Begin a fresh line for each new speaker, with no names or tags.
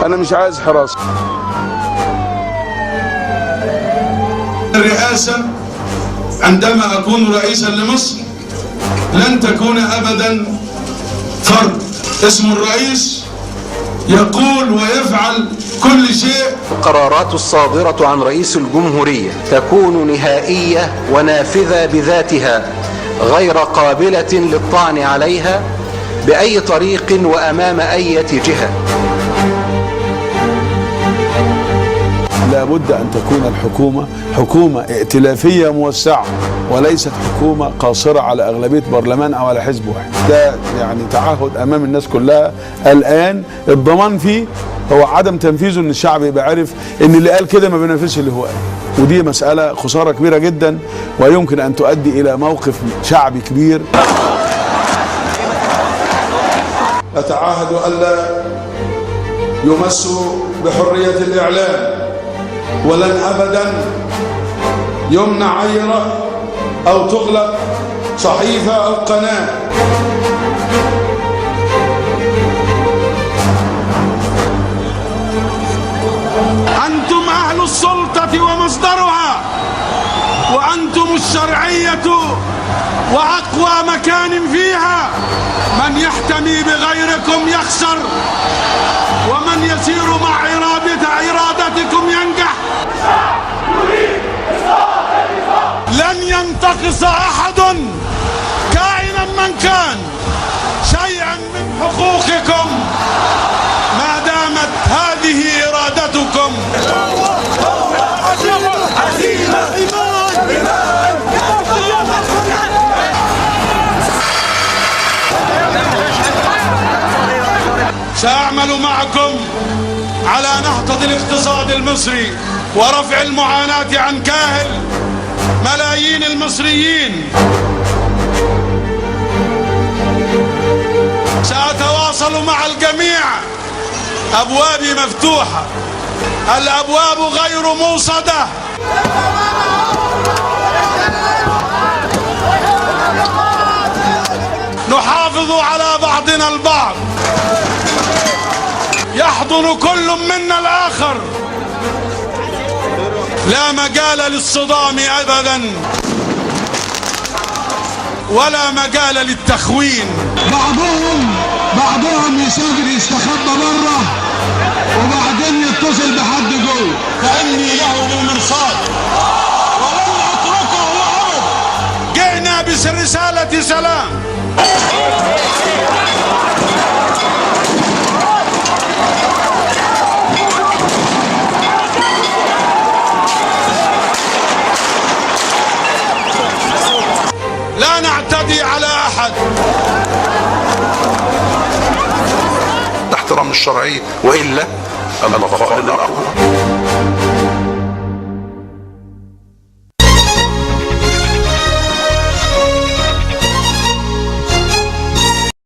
أنا مش عايز حراسة.
الرئاسة عندما أكون رئيسا لمصر لن تكون أبدا فرد اسمه الرئيس يقول ويفعل كل شيء.
القرارات الصادرة عن رئيس الجمهورية تكون نهائية ونافذة بذاتها غير قابلة للطعن عليها بأي طريق وأمام أي جهة.
لابد أن تكون الحكومة حكومة ائتلافية موسعة وليست حكومة قاصرة على أغلبية برلمان أو على حزب واحد. ده يعني تعهد أمام الناس كلها. الآن الضمان فيه هو عدم تنفيذه، ان الشعب يبقى عارف ان اللي قال كده ما بينفذش اللي هو قال، ودي مسألة خسارة كبيرة جدا ويمكن ان تؤدي الى موقف شعبي كبير.
أتعاهد ألا يمس بحرية الإعلام، ولن أبدا يمنع أي رأي أو تغلق صحيفة أو قناة.
أنتم أهل السلطة ومصدرها، وأنتم الشرعية وأقوى مكان فيها. من يحتمي بغيركم يخسر، ومن يسير مع إرادتكم ينجح. لن ينتقص أحد كائنا من كان شيئا من حقوقكم ما دامت هذه إرادتكم. سأعمل معكم على نهضة الاقتصاد المصري ورفع المعاناة عن كاهل ملايين المصريين. سأتواصل مع الجميع، أبوابي مفتوحة، الأبواب غير موصدة. نحافظ على بعضنا البعض، يحضن كل منا الآخر، لا مجال للصدام أبدا ولا مجال للتخوين.
بعضهم يسافر يستخبى بره وبعدين يتصل بحد جوه،
فإني له بالمرصاد ولن أتركه أبدا. جئنا برسالة سلام. لا نعتدي على أحد.
احترام الشرعية وإلا البقاء للأقوى.